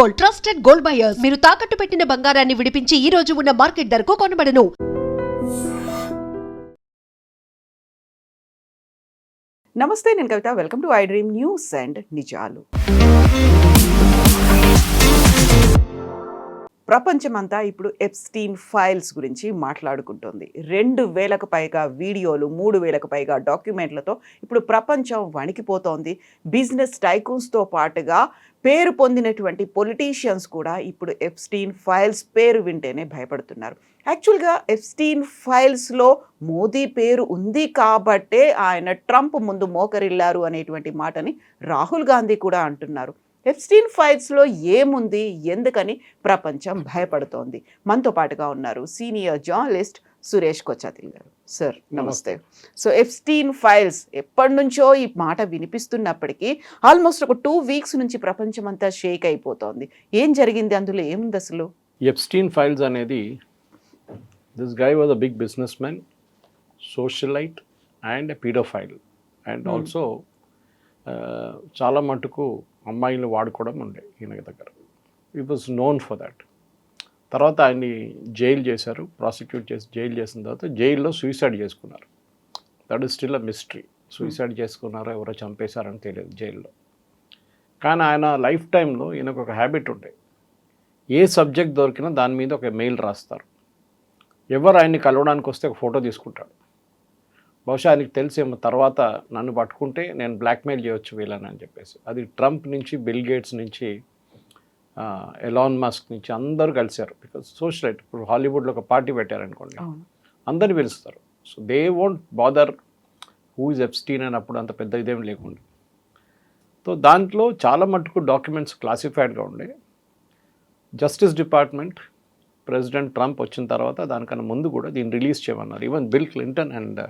Gold, trusted gold buyers. మీరు తాకట్టు పెట్టిన బంగారాన్ని విడిపించి ఈ రోజు ఉన్న మార్కెట్ ధరకు కొనబడను. నమస్తే, నేను Kavitha. Welcome to I dream news and నిజాలు. ప్రపంచమంతా ఇప్పుడు ఎప్స్టీన్ ఫైల్స్ గురించి మాట్లాడుకుంటుంది. 2000కు పైగా వీడియోలు, 3000కు పైగా డాక్యుమెంట్లతో ఇప్పుడు ప్రపంచం వణికిపోతోంది. బిజినెస్ టైకూన్స్తో పాటుగా పేరు పొందినటువంటి పొలిటీషియన్స్ కూడా ఇప్పుడు ఎప్స్టీన్ ఫైల్స్ పేరు వింటేనే భయపడుతున్నారు. యాక్చువల్గా ఎప్స్టీన్ ఫైల్స్లో మోదీ పేరు ఉంది కాబట్టే ఆయన ట్రంప్ ముందు మోకరిల్లారు అనేటువంటి మాటని రాహుల్ గాంధీ కూడా అంటున్నారు. ఎప్స్టీన్ ఫైల్స్లో ఏముంది, ఎందుకని ప్రపంచం భయపడుతోంది? మనతో పాటుగా ఉన్నారు సీనియర్ జర్నలిస్ట్ సురేష్ కొచ్చాతిల్ గారు. సార్ నమస్తే. సో ఎప్స్టీన్ ఫైల్స్ ఎప్పటి నుంచో ఈ మాట వినిపిస్తున్నప్పటికీ ఆల్మోస్ట్ ఒక 2 వీక్స్ నుంచి ప్రపంచం అంతా షేక్ అయిపోతోంది. ఏం జరిగింది, అందులో ఏముంది అసలు? ఎప్స్టీన్ ఫైల్స్ అనేది, this guy was a big business man, socialite and paedophile and also చాలా మటుకు అమ్మాయిలు వాడుకోవడం ఉండే ఈయన దగ్గర. ఈ వాజ్ నోన్ ఫర్ దాట్. తర్వాత ఆయన్ని జైలు చేశారు, ప్రాసిక్యూట్ చేసి జైలు చేసిన తర్వాత జైల్లో సూసైడ్ చేసుకున్నారు. That is still a mystery. Suicide చేసుకున్నారో ఎవరో చంపేశారని తెలియదు జైల్లో. కానీ ఆయన లైఫ్ టైంలో ఈయనకు ఒక హ్యాబిట్ ఉండే, ఏ సబ్జెక్ట్ దొరికినా దాని మీద ఒక మెయిల్ రాస్తారు. ఎవరు ఆయన్ని కలవడానికి వస్తే ఒక ఫోటో తీసుకుంటాడు. బహుశా ఆయనకి తెలిసేమో తర్వాత నన్ను పట్టుకుంటే నేను బ్లాక్మెయిల్ చేయవచ్చు వీళ్ళని అని చెప్పేసి. అది ట్రంప్ నుంచి, బిల్ గేట్స్ నుంచి, ఎలాన్ మస్క్ నుంచి అందరూ కలిశారు. Because socialite. ఇప్పుడు హాలీవుడ్లో ఒక పార్టీ పెట్టారనుకోండి, అందరిని పిలుస్తారు. So they won't bother who is Epstein అని అప్పుడు అంత పెద్ద ఇదేం లేకుండా. సో దాంట్లో చాలా మటుకు డాక్యుమెంట్స్ క్లాసిఫైడ్గా ఉండే. జస్టిస్ డిపార్ట్మెంట్ ప్రెసిడెంట్ ట్రంప్ వచ్చిన తర్వాత దానికన్నా ముందు కూడా దీన్ని రిలీజ్ చేయమన్నారు. Even bill Clinton and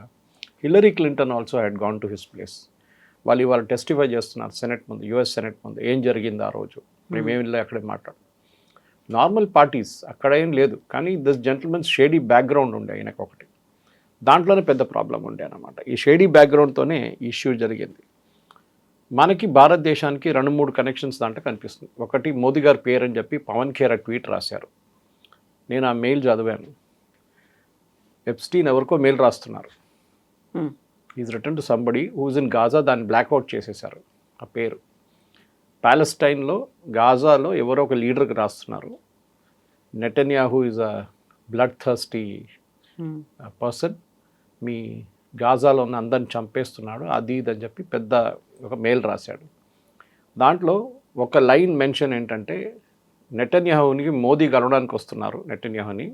Hillary Clinton also had gone to his place. వాళ్ళు ఇవాళ టెస్టిఫై చేస్తున్నారు సెనెట్ ముందు, యుఎస్ సెనెట్ ముందు. ఏం జరిగింది ఆ రోజు, మేమేమి అక్కడే మాట్లాడు. నార్మల్ పార్టీస్ అక్కడ ఏం లేదు, కానీ దిస్ జెంటిల్మెన్స్ షేడీ బ్యాక్గ్రౌండ్ ఉండే ఆయనకు ఒకటి. దాంట్లోనే పెద్ద ప్రాబ్లం ఉండే అనమాట. ఈ షేడీ బ్యాక్గ్రౌండ్తోనే ఇష్యూ జరిగింది. మనకి భారతదేశానికి 2-3 కనెక్షన్స్ దాంట్లో కనిపిస్తుంది. ఒకటి, మోదీ గారి పేరు అని చెప్పి పవన్ ఖేర్ ట్వీట్ రాశారు. నేను ఆ మెయిల్ చదివాను. ఎప్స్టీన్ ఎవరికో మెయిల్ రాస్తున్నారు. Is return to somebody who's in Gaza. దాన్ని బ్లాక్అవుట్ చేసేశారు ఆ పేరు. ప్యాలెస్టైన్లో, గాజాలో ఎవరో ఒక లీడర్కి రాస్తున్నారు. Netanyahu is a blood thirsty person, మీ గాజాలో ఉన్న అందరిని చంపేస్తున్నాడు, అది ఇది అని చెప్పి పెద్ద ఒక మెయిల్ రాశాడు. దాంట్లో ఒక లైన్ మెన్షన్ ఏంటంటే, నెటన్యాహూని మోదీ కలవడానికి వస్తున్నారు నెటన్యాహూని.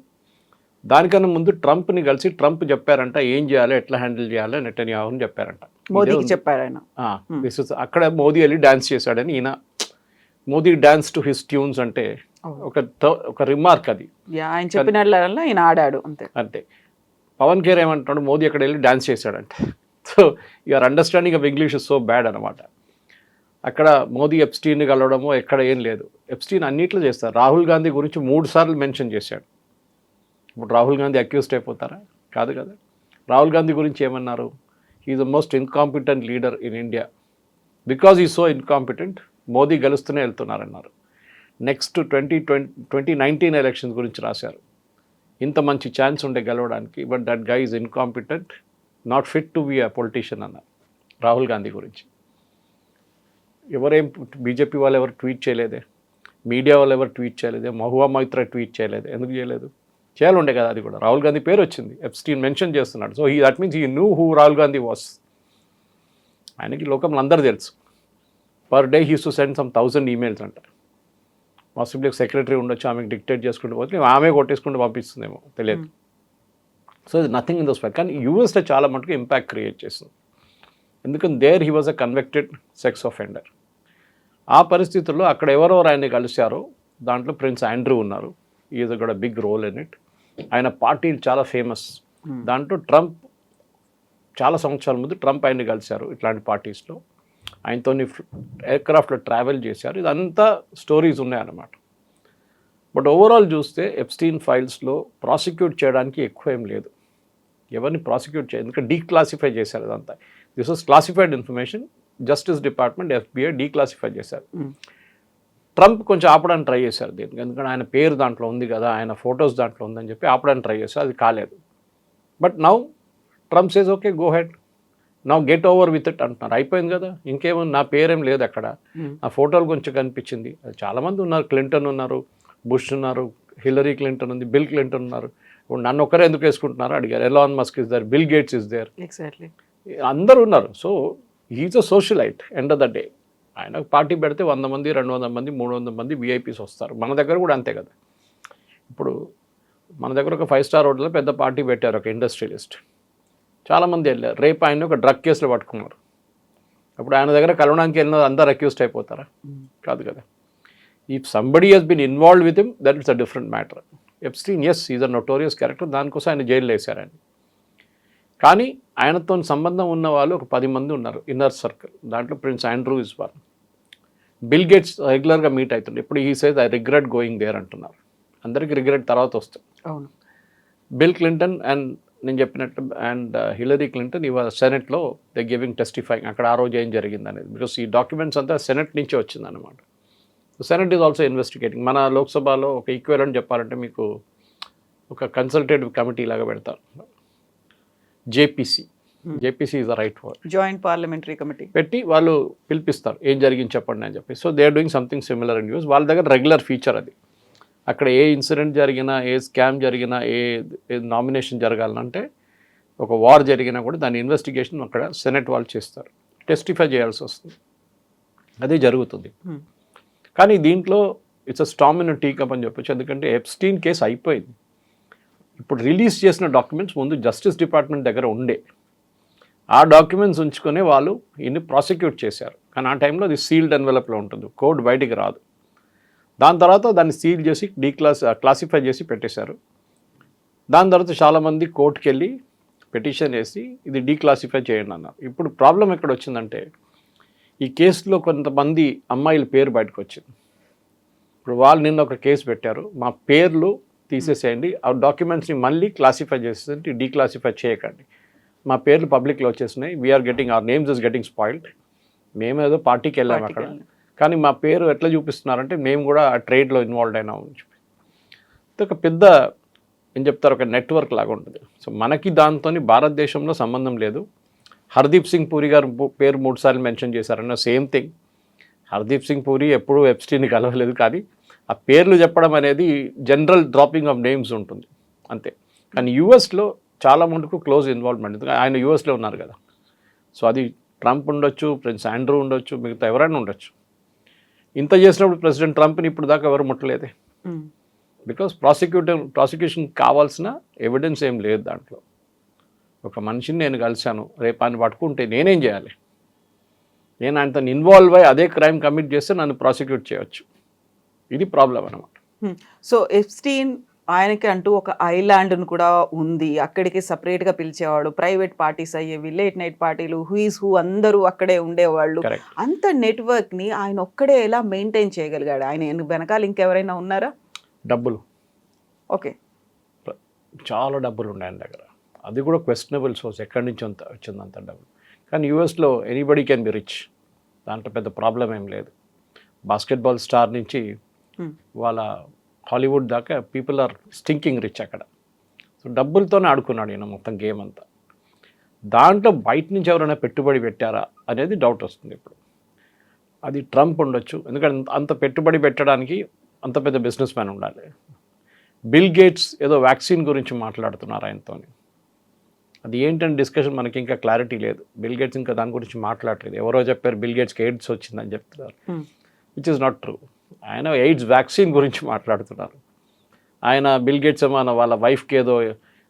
దానికన్నా ముందు ట్రంప్ని కలిసి ట్రంప్ చెప్పారంట ఏం చేయాలి, ఎట్లా హ్యాండిల్ చేయాలి నెటన్యాహూని చెప్పారంట. మోదీకి చెప్పారు ఆయన. అక్కడ మోదీ వెళ్ళి డ్యాన్స్ చేశాడని ఈయన, Modi dance to his tunes అంటే ఒక రిమార్క్ అది. ఆయన చెప్పిన ఆయన ఆడాడు అంతే. అంతే. పవన్ ఖేర్ ఏమంటున్నాడు, మోదీ అక్కడ వెళ్ళి డ్యాన్స్ చేశాడంటే. So your understanding of English is so bad అనమాట. అక్కడ మోదీ ఎప్స్టీన్ని కలవడమో ఎక్కడ ఏం లేదు. ఎప్స్టీన్ అన్నిట్లో చేస్తారు. రాహుల్ గాంధీ గురించి 3 సార్లు మెన్షన్ చేశాడు. ఇప్పుడు రాహుల్ గాంధీ అక్యూజ్డ్ అయిపోతారా? కాదు కదా. రాహుల్ గాంధీ గురించి ఏమన్నారు, he is the most incompetent leader in India. Because he so incompetent, Modi గెలుస్తూనే వెళ్తున్నారన్నారు. నెక్స్ట్ 2019 ఎలక్షన్స్ గురించి రాశారు. ఇంత మంచి ఛాన్స్ ఉండే గెలవడానికి, but that guy is incompetent, not fit to be a politician అన్నారు రాహుల్ గాంధీ గురించి. ఎవరేం బీజేపీ వాళ్ళు ఎవరు ట్వీట్ చేయలేదే, మీడియా వాళ్ళు ఎవరు ట్వీట్ చేయలేదే, మహువా మైత్రా ట్వీట్ చేయలేదు. ఎందుకు చేయలేదు? చేయాలి ఉండే కదా. అది కూడా రాహుల్ గాంధీ పేరు వచ్చింది, ఎప్స్టీన్ మెన్షన్ చేస్తున్నాడు. So that means he knew who Rahul Gandhi was. ఆయనకి లోకంలో అందరూ తెలుసు. Per day he's to send some 1000 emails అంట. పాసిబుల్ సెక్రటరీ ఉండొచ్చు, ఆమెకు డిక్టేట్ చేసుకుంటూ పోతే ఆమె కొట్టేసుకుంటూ పంపిస్తుందేమో తెలియదు. సో ఇది నథింగ్ ఇన్ దోస్ ఫైల్. కానీ యూఎస్లో చాలా మటుకు ఇంపాక్ట్ క్రియేట్ చేస్తుంది. ఎందుకంటే there he was a convicted sex offender. ఆ పరిస్థితుల్లో అక్కడ ఎవరెవరు ఆయన్ని కలిశారో దాంట్లో ప్రిన్స్ ఆండ్రూ ఉన్నారు. Is got a big role in it. ఆయన పార్టీలు చాలా ఫేమస్. దాంట్లో ట్రంప్ చాలా సంవత్సరాల ముందు ట్రంప్ ఆయన్ని కలిశారు ఇట్లాంటి పార్టీస్లో. ఆయనతో ఎయిర్క్రాఫ్ట్లో ట్రావెల్ చేశారు. ఇదంతా స్టోరీస్ ఉన్నాయన్నమాట. బట్ ఓవరాల్ చూస్తే ఎప్స్టీన్ ఫైల్స్లో ప్రాసిక్యూట్ చేయడానికి ఎక్కువ ఏం లేదు. ఎవరిని ప్రాసిక్యూట్ చేయాలి, ఎందుకంటే డీక్లాసిఫై చేశారు అదంతా. This was classified information. Justice department, FBI declassify చేశారు. ట్రంప్ కొంచెం ఆపడానికి ట్రై చేశారు దీనికి, ఎందుకంటే ఆయన పేరు దాంట్లో ఉంది కదా, ఆయన ఫొటోస్ దాంట్లో ఉందని చెప్పి ఆపడానికి ట్రై చేశారు, అది కాలేదు. But now Trump says okay go head, now get over with it అంటున్నారు. అయిపోయింది కదా, ఇంకేమో నా పేరేం లేదు అక్కడ, నా ఫోటోలు కొంచెం కనిపించింది. చాలామంది ఉన్నారు, క్లింటన్ ఉన్నారు, బుష్ ఉన్నారు, హిల్లరీ క్లింటన్ ఉంది, బిల్ క్లింటన్ ఉన్నారు. ఇప్పుడు నన్ను ఒక్కరే ఎందుకు వేసుకుంటున్నారు అడిగారు. Elon Musk is there, Bill Gates is there, exactly అందరూ ఉన్నారు. So he's a socialite end of the day. ఆయన పార్టీ పెడితే 100 మంది 200 మంది 300 మంది విఐపీస్ వస్తారు. మన దగ్గర కూడా అంతే కదా. ఇప్పుడు మన దగ్గర ఒక 5 స్టార్ హోటల్లో పెద్ద పార్టీ పెట్టారు ఒక ఇండస్ట్రియలిస్ట్, చాలామంది వెళ్ళారు. రేపు ఆయన ఒక డ్రగ్ కేసులో పట్టుకున్నారు. అప్పుడు ఆయన దగ్గర కలవడానికి వెళ్ళిన అందరు అక్యూస్డ్ అయిపోతారా? కాదు కదా. If somebody has been involve with him, that it's a different matter. Epstein is is a notorious character, దానికోసం ఆయన జైల్లో వేశారని. కానీ ఆయనతో సంబంధం ఉన్న వాళ్ళు ఒక 10 మంది ఉన్నారు ఇన్నర్ సర్కిల్. దాంట్లో Prince Andrew is one. Bill Gates రెగ్యులర్గా మీట్ అవుతుండే. ఇప్పుడు ఈ says I regret going there అంటున్నారు. అందరికీ రిగ్రెట్ తర్వాత వస్తుంది. అవును. బిల్ క్లింటన్ అండ్ నేను చెప్పినట్టు అండ్ హిల్లరీ క్లింటన్ ఇవాళ సెనెట్లో దే గివింగ్ టెస్టిఫైయింగ్ అక్కడ ఆ రోజు ఏం జరిగింది అనేది. బికాస్ ఈ డాక్యుమెంట్స్ అంతా సెనెట్ నుంచే వచ్చిందనమాట. Senate is also investigating. మన లోక్సభలో ఒక ఈక్వెలెంట్ చెప్పాలంటే మీకు ఒక కన్సల్టేటివ్ కమిటీ లాగా పెడతారు, JPC. JPC is the right word, joint parliamentary committee పెట్టి వాళ్ళు పిలిపిస్తారు ఏం జరిగింది చెప్పండి అని చెప్పి. So they are doing something similar in US. వాళ్ళ దగ్గర రెగ్యులర్ ఫీచర్ అది. అక్కడ ఏ ఇన్సిడెంట్ జరిగినా, ఏ స్కామ్ జరిగినా, ఏ నామినేషన్ జరగాలంటే, ఒక వార్ జరిగినా కూడా దాని ఇన్వెస్టిగేషన్ అక్కడ సెనెట్ వాళ్ళు చేస్తారు, టెస్టిఫై చేయాల్సి వస్తుంది. అదే జరుగుతుంది. కానీ దీంట్లో it's a storm in tea cup అని చెప్పొచ్చు. ఎందుకంటే ఎప్స్టీన్ కేసు అయిపోయింది. ఇప్పుడు రిలీజ్ చేసిన డాక్యుమెంట్స్ ముందు జస్టిస్ డిపార్ట్మెంట్ దగ్గర ఉండే. ఆ డాక్యుమెంట్స్ ఉంచుకొని వాళ్ళు ఇన్ని ప్రాసిక్యూట్ చేశారు. కానీ ఆ టైంలో అది సీల్డ్ ఎన్వెలప్లో ఉంటుంది, కోడ్ బయటికి రాదు. దాని తర్వాత దాన్ని సీల్ చేసి క్లాసిఫై చేసి పెట్టేశారు. దాని తర్వాత చాలామంది కోర్టుకు వెళ్ళి పిటిషన్ వేసి ఇది డీక్లాసిఫై చేయండి అన్నారు. ఇప్పుడు ప్రాబ్లం ఎక్కడ వచ్చిందంటే, ఈ కేసులో కొంతమంది అమ్మాయిల పేరు బయటకు వచ్చింది. ఇప్పుడు వాళ్ళు నిన్న ఒక కేసు పెట్టారు, మా పేర్లు తీసేసేయండి, ఆ డాక్యుమెంట్స్ని మళ్ళీ క్లాసిఫై చేసేసి డీక్లాసిఫై చేయకండి, మా పేర్లు పబ్లిక్లో వచ్చేసినాయి, we're getting our names is getting spoiled. మేము ఏదో పార్టీకి వెళ్ళాము అక్కడ, కానీ మా పేరు ఎట్లా చూపిస్తున్నారంటే మేము కూడా ఆ ట్రేడ్లో ఇన్వాల్వ్ అయినాము అని చెప్పి. ఒక పెద్ద ఏం చెప్తారు, ఒక నెట్వర్క్ లాగా ఉంటుంది. సో మనకి దాంతో భారతదేశంలో సంబంధం లేదు. హర్దీప్ సింగ్ పూరి గారు పేరు 3 సార్లు మెన్షన్ చేశారన్న సేమ్ థింగ్. హర్దీప్ సింగ్ పూరి ఎప్పుడూ ఎప్స్టీన్ని కలవలేదు, కానీ ఆ పేర్లు చెప్పడం అనేది జనరల్ డ్రాపింగ్ ఆఫ్ నేమ్స్ ఉంటుంది అంతే. కానీ యూఎస్లో చాలా మటుకు క్లోజ్ ఇన్వాల్వ్మెంట్, ఆయన యూఎస్లో ఉన్నారు కదా. సో అది ట్రంప్ ఉండొచ్చు, ప్రిన్స్ ఆండ్రూ ఉండొచ్చు, మిగతా ఎవరైనా ఉండొచ్చు. ఇంత చేసినప్పుడు ప్రెసిడెంట్ ట్రంప్ని ఇప్పుడు దాకా ఎవరు ముట్టలేదే. బికాస్ ప్రాసిక్యూషన్ కావాల్సిన ఎవిడెన్స్ ఏం లేదు దాంట్లో. ఒక మనిషిని నేను కలిశాను, రేపు ఆయన పట్టుకుంటే నేనేం చేయాలి? నేను ఆయనతో ఇన్వాల్వ్ అయ్యి అదే క్రైమ్ కమిట్ చేస్తే నన్ను ప్రాసిక్యూట్ చేయవచ్చు. ఇది ప్రాబ్లం అన్నమాట. సో ఎప్స్టీన్ ఆయనకి అంటూ ఒక ఐలాండ్ను కూడా ఉంది, అక్కడికి సపరేట్గా పిలిచేవాడు, ప్రైవేట్ పార్టీస్ అయ్యేవి, లేట్ నైట్ పార్టీలు, హూఈస్ హూ అందరూ అక్కడే ఉండేవాళ్ళు. అంత నెట్వర్క్ని ఆయన ఒక్కడే ఎలా మెయింటైన్ చేయగలిగాడు? ఆయన వెనకాల ఇంకెవరైనా ఉన్నారా? డబ్బులు. ఓకే, చాలా డబ్బులు ఉన్నాయి ఆయన దగ్గర. అది కూడా క్వశ్చనబుల్ సోర్స్, ఎక్కడి నుంచి వచ్చింది అంత డబ్బులు. కానీ యూఎస్లో ఎనీబడీ కెన్ బి రిచ్, దాంట్లో పెద్ద ప్రాబ్లం ఏం లేదు. బాస్కెట్బాల్ స్టార్ నుంచి వాళ్ళ హాలీవుడ్ దాకా పీపుల్ ఆర్ స్టింకింగ్ రిచ్ అక్కడ. సో డబ్బులతోనే ఆడుకున్నాడు ఈయన మొత్తం గేమ్ అంతా. దాంట్లో బయట నుంచి ఎవరైనా పెట్టుబడి పెట్టారా అనేది డౌట్ వస్తుంది ఇప్పుడు. అది ట్రంప్ ఉండొచ్చు, ఎందుకంటే అంత పెట్టుబడి పెట్టడానికి అంత పెద్ద బిజినెస్ మ్యాన్ ఉండాలి. బిల్ గేట్స్ ఏదో వ్యాక్సిన్ గురించి మాట్లాడుతున్నారు ఆయనతో. అది ఏంటంటే డిస్కషన్ మనకి ఇంకా క్లారిటీ లేదు. బిల్ గేట్స్ ఇంకా దాని గురించి మాట్లాడలేదు. ఎవరో చెప్పారు బిల్ గేట్స్కి ఎయిడ్స్ వచ్చిందని చెప్తున్నారు, విచ్ ఇస్ నాట్ ట్రూ. ఆయన ఎయిడ్స్ వ్యాక్సిన్ గురించి మాట్లాడుతున్నారు. ఆయన బిల్ గేట్స్ ఏమో వాళ్ళ వైఫ్కి ఏదో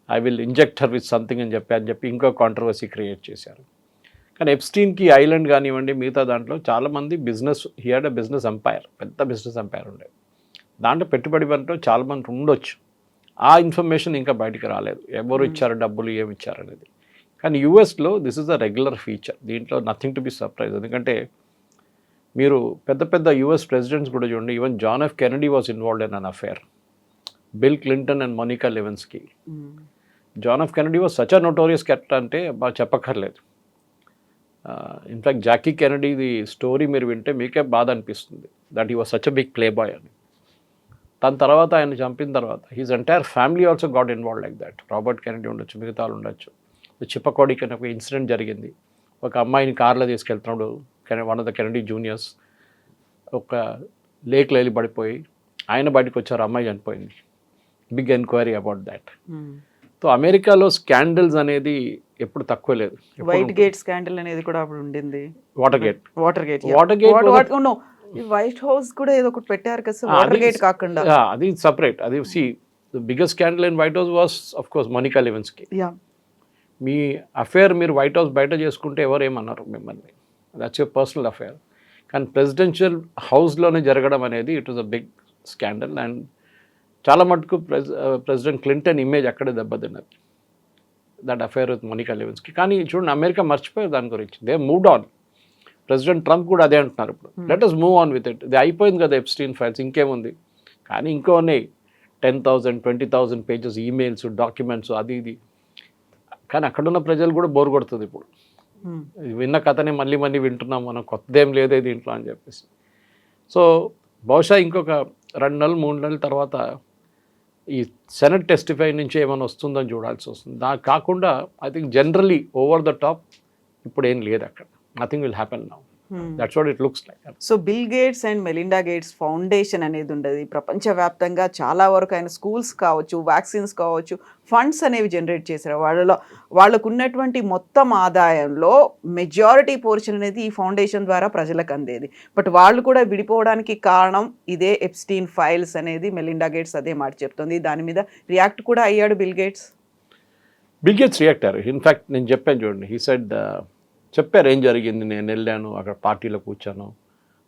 I will inject her with something అని చెప్పి ఇంకో కాంట్రవర్సీ క్రియేట్ చేశారు. కానీ ఎప్స్టీన్కి ఐలాండ్ కానివ్వండి, మిగతా దాంట్లో చాలామంది business, he had a business empire, పెద్ద బిజినెస్ ఎంపైర్ ఉండేది. దాంట్లో పెట్టుబడి పనిలో చాలామంది ఉండొచ్చు. ఆ ఇన్ఫర్మేషన్ ఇంకా బయటికి రాలేదు, ఎవరు ఇచ్చారు డబ్బులు, ఏమి ఇచ్చారు అనేది. కానీ యూఎస్లో this is a regular feature, దీంట్లో నథింగ్ టు బి సర్ప్రైజ్. ఎందుకంటే మీరు పెద్ద పెద్ద యూఎస్ ప్రెసిడెంట్స్ కూడా చూడండి, even John F Kennedy was involved in an affair, Bill Clinton and Monica Lewinsky. John F Kennedy was such a notorious character అంటే బాగా చెప్పక్కర్లేదు. ఇన్ఫ్యాక్ట్ జాకీ కెనడీది స్టోరీ మీరు వింటే మీకే బాధ అనిపిస్తుంది. That he was such a big playboy అని. దాని తర్వాత ఆయన చంపిన తర్వాత his entire family also got involve like that. Robert Kennedy ఉండొచ్చు, మిగతా వాళ్ళు ఉండొచ్చు. చిప్పకోడికి అని ఒక ఇన్సిడెంట్ జరిగింది. ఒక అమ్మాయిని కార్లో తీసుకెళ్తున్నాడు, one of the Kennedy juniors ఒక లేక్లో వెళ్ళి పడిపోయి ఆయన బయటకు వచ్చారు, అమ్మాయి చనిపోయింది. Big enquiry about that. So అమెరికాలో స్కాండల్స్ అనేది ఎప్పుడు తక్కువ లేదు. వైట్ గేట్ స్కాండల్ అనేది కూడా అప్పుడు ఉండింది. వాటర్ గేట్ వైట్ హౌస్ కూడా ఏదో ఒకటి పెట్టారు కదా సార్, వాటర్ గేట్ కాకుండా. అది సపరేట్. అది సి the biggest scandal in White House was of course Monica Lewinsky. మీ అఫేర్ మీరు వైట్ హౌస్ బయట చేసుకుంటే ఎవరు ఏమన్నారు మిమ్మల్ని, దట్స్ యువర్ పర్సనల్ అఫేర్. కానీ ప్రెసిడెన్షియల్ హౌస్లోనే జరగడం అనేది it was a big scandal. And చాలా మటుకు ప్రెసిడెంట్ క్లింటన్ ఇమేజ్ అక్కడే దెబ్బతిన్నది, that affair with Monica Lewinsky. కానీ చూడండి అమెరికా మర్చిపోయారు దాని గురించి, they moved on. President Trump కూడా అదే అంటున్నారు ఇప్పుడు, let us move on with it. ఇది అయిపోయింది కదా ఎప్స్టీన్ ఫైల్స్, ఇంకేముంది. కానీ ఇంకో ఉన్నాయి 10,000 20,000 పేజెస్ ఈమెయిల్స్, డాక్యుమెంట్స్, అది ఇది. కానీ అక్కడున్న ప్రజలు కూడా బోర్ కొడుతుంది ఇప్పుడు. విన్న కథనే మళ్ళీ మళ్ళీ వింటున్నాం మనం, కొత్తదేం లేదే దీంట్లో అని చెప్పేసి. సో బహుశా ఇంకొక 2 నెలలు 3 నెలల తర్వాత ఈ సెనెట్ టెస్టిఫై నుంచి ఏమైనా వస్తుందని చూడాల్సి వస్తుంది. దానికి కాకుండా I think generally over the top ఇప్పుడు ఏం లేదు అక్కడ. Nothing will happen now. That's what it looks like. So bill gates and Melinda gates foundation అనేది ఉండదు ప్రపంచవ్యాప్తంగా. చాలా వరకు ఆయన స్కూల్స్ కావచ్చు, వ్యాక్సిన్స్ కావచ్చు, ఫండ్స్ అనేవి జనరేట్ చేశారు. వాళ్ళకు ఉన్నటువంటి మొత్తం ఆదాయంలో మెజారిటీ పోర్షన్ అనేది ఈ ఫౌండేషన్ ద్వారా ప్రజలకు అందేది. బట్ వాళ్ళు కూడా విడిపోవడానికి కారణం ఇదే ఎప్స్టీన్ ఫైల్స్ అనేది మెలిండా గేట్స్ అదే మాట చెప్తుంది. దాని మీద రియాక్ట్ కూడా అయ్యాడు bill gates. Bill gates react అయ్యారు. ఇన్ఫ్యాక్ట్ నేను చెప్పాను చూడండి, హీ సెడ్, చెప్పారు ఏం జరిగింది. నేను వెళ్ళాను, అక్కడ పార్టీలో కూర్చాను,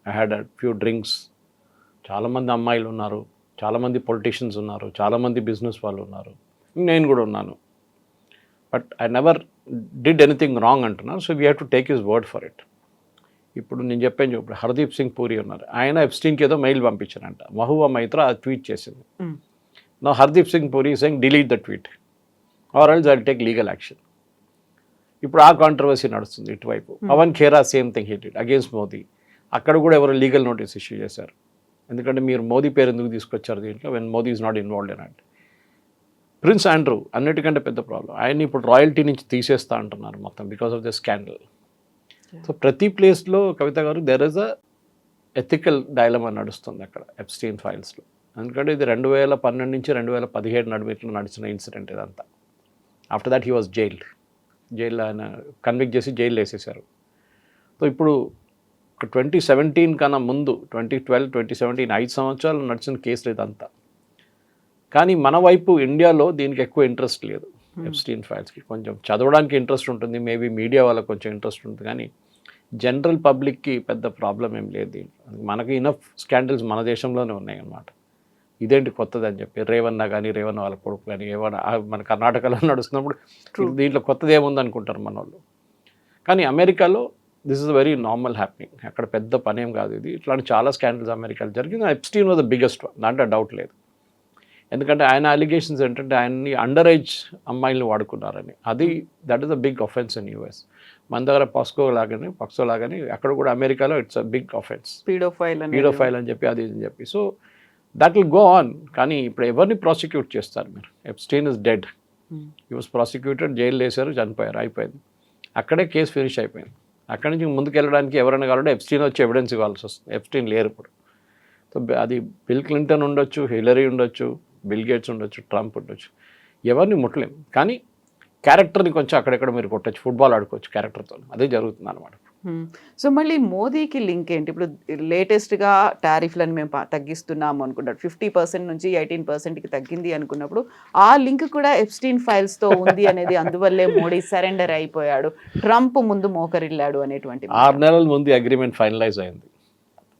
I had a few drinks. చాలామంది అమ్మాయిలు ఉన్నారు, చాలామంది పొలిటీషియన్స్ ఉన్నారు, చాలామంది బిజినెస్ వాళ్ళు ఉన్నారు, నేను కూడా ఉన్నాను. But I never did anything wrong అంటున్నారు. So we have to take his word for it. ఇప్పుడు నేను చెప్పాను ఇప్పుడు హర్దీప్ సింగ్ పూరి ఉన్నారు, ఆయన ఎప్స్టీన్కి ఏదో మెయిల్ పంపించారంట. మహువా మైత్రా అది ట్వీట్ చేసింది. నా Hardeep Singh Puri saying delete the tweet or else I will take legal action. ఇప్పుడు ఆ కాంట్రవర్సీ నడుస్తుంది ఇటువైపు. Pawan Khera same thing he did against Modi. అక్కడ కూడా ఎవరు లీగల్ నోటీస్ ఇష్యూ చేశారు. ఎందుకంటే మీరు మోదీ పేరు ఎందుకు తీసుకొచ్చారు దీంట్లో, when Modi is not involved in it. Prince Andrew అన్నిటికంటే పెద్ద ప్రాబ్లం, ఆయన్ని ఇప్పుడు రాయల్టీ నుంచి తీసేస్తా అంటున్నారు మొత్తం because of the scandal. So ప్రతి ప్లేస్లో కవిత గారు there is a ethical dilemma నడుస్తుంది అక్కడ ఎప్స్టీన్ ఫైల్స్లో. ఎందుకంటే ఇది 2012 నుంచి 2017 నడుమిట్లో నడిచిన ఇన్సిడెంట్ ఇదంతా. ఆఫ్టర్ దాట్ హీ వాజ్ జైల్లో ఆయన కన్విక్ట్ చేసి జైల్లో వేసేసారు. సో ఇప్పుడు 2017 కన్నా ముందు 2012 2017 5 సంవత్సరాలు నడిచిన కేసులు ఇదంతా. కానీ మన వైపు ఇండియాలో దీనికి ఎక్కువ ఇంట్రెస్ట్ లేదు. ఎప్స్టీన్ ఫైల్స్కి కొంచెం చదవడానికి ఇంట్రెస్ట్ ఉంటుంది, మేబీ మీడియా వాళ్ళకి కొంచెం ఇంట్రెస్ట్ ఉంటుంది, కానీ జనరల్ పబ్లిక్కి పెద్ద ప్రాబ్లం ఏం లేదు దీంట్లో. మనకి ఇనఫ్ స్కాండల్స్ మన దేశంలోనే ఉన్నాయి అన్నమాట. ఇదేంటి కొత్తది అని చెప్పి రేవన్న కానీ రేవన్న వాళ్ళ కొడుకు కానీ ఏమన్నా మన కర్ణాటకలో నడుస్తున్నప్పుడు దీంట్లో కొత్తది ఏముంది అనుకుంటారు మన వాళ్ళు. కానీ అమెరికాలో this is very normal happening. అక్కడ పెద్ద పనేం కాదు ఇది. ఇట్లాంటి చాలా స్కాండల్స్ అమెరికాలో జరిగింది. Epstein was the biggest one, దాంట్లో డౌట్ లేదు. ఎందుకంటే ఆయన అలిగేషన్స్ ఏంటంటే ఆయన్ని అండర్ ఏజ్ అమ్మాయిలను వాడుకున్నారని. అది that is a big offence in US. మన దగ్గర పాక్సో లాగానే అక్కడ కూడా అమెరికాలో it's a big offence, paedophile అని చెప్పి అది అని చెప్పి. So that will go on. కానీ ఇప్పుడు ఎవరిని ప్రాసిక్యూట్ చేస్తారు మీరు? Epstein is dead, he was prosecuted, jail వేశారు, చనిపోయారు, అయిపోయింది. అక్కడే కేసు ఫినిష్ అయిపోయింది. అక్కడి నుంచి ముందుకు వెళ్ళడానికి ఎవరైనా కావాలంటే ఎప్స్టీన్ వచ్చి ఎవిడెన్స్ ఇవ్వాల్సి వస్తుంది. ఎప్స్టీన్ లేరు ఇప్పుడు. సో అది బిల్ క్లింటన్ ఉండొచ్చు, హిలరీ ఉండొచ్చు, బిల్ గేట్స్ ఉండొచ్చు, ట్రంప్ ఉండొచ్చు, ఎవరిని ముట్టలేం. కానీ క్యారెక్టర్ని కొంచెం అక్కడెక్కడ మీరు కొట్టచ్చు, ఫుట్బాల్ ఆడుకోవచ్చు క్యారెక్టర్తో. అదే జరుగుతుంది అనమాట. సో మళ్ళీ మోదీకి లింక్ ఏంటి? ఇప్పుడు లేటెస్ట్గా టారిఫ్లను మేము తగ్గిస్తున్నాము అనుకున్నాడు, 50% నుంచి 18%కి తగ్గింది అనుకున్నప్పుడు ఆ లింక్ కూడా ఎప్స్టీన్ ఫైల్స్తో ఉంది అనేది, అందువల్లే మోడీ సరెండర్ అయిపోయాడు, ట్రంప్ ముందు మోకరిల్లాడు అనేటువంటి. 6 నెలల ముందు అగ్రిమెంట్ ఫైనలైజ్ అయింది.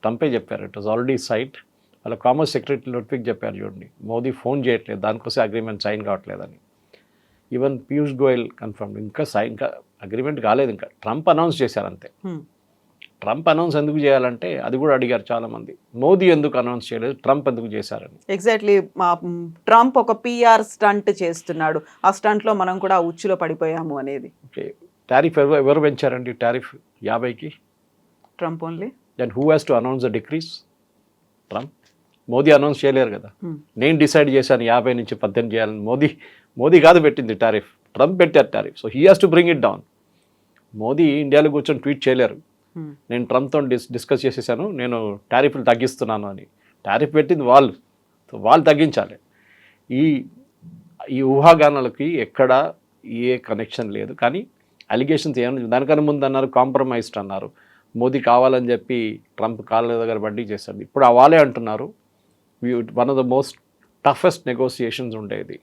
ట్రంపే చెప్పారు, ఇట్ వాజ్ ఆల్రెడీ సైట్. వాళ్ళ కామర్స్ సెక్రటరీ లొట్విక్ చెప్పారు, చూడండి మోదీ ఫోన్ చేయట్లేదు, దానికోసం అగ్రిమెంట్ సైన్ కావట్లేదని. ఈవెన్ పీయూష్ గోయల్ కన్ఫర్మ్, ఇంకా అగ్రిమెంట్ కాలేదు, ఇంకా ట్రంప్ అనౌన్స్ చేశారు అంతే. ట్రంప్ అనౌన్స్ ఎందుకు చేయాలంటే అది కూడా అడిగారు చాలామంది, మోదీ ఎందుకు అనౌన్స్ చేయలేదు, ట్రంప్ ఎందుకు చేశారని. ఎగ్జాక్ట్లీ, ట్రంప్ ఒక పిఆర్ స్టంట్ చేస్తున్నాడు, ఆ స్టంట్లో మనం కూడా ఉచ్చులో పడిపోయాము అనేది. ఓకే, టారిఫ్ ఎవరు పెంచారండి? టారిఫ్ 50కి Trump only. Then who has to announce the decrease? Trump. Modi announce చేయలేరు కదా, నేను డిసైడ్ చేశాను 50 నుంచి 18 చేయాలని. మోదీ కాదు పెట్టింది టారిఫ్, ట్రంప్ పెట్టారు tariff. So he has to bring it down. Modi ఇండియాలో కూర్చొని ట్వీట్ చేయలేరు, నేను ట్రంప్తో డిస్కస్ చేసేసాను, నేను టారిఫ్లు తగ్గిస్తున్నాను అని. టారిఫ్ పెట్టింది వాళ్ళు, సో వాళ్ళు తగ్గించాలి. ఈ ఊహాగానాలకి ఎక్కడ ఏ కనెక్షన్ లేదు. కానీ అలిగేషన్స్ ఏమన్నా, దానికన్నా ముందు అన్నారు కాంప్రమైజ్డ్ అన్నారు, మోదీ కావాలని చెప్పి ట్రంప్ కాళ్ళ దగ్గర బండి చేశాడు. ఇప్పుడు వాళ్ళే అంటున్నారు one of the most toughest negotiations ఉండేది,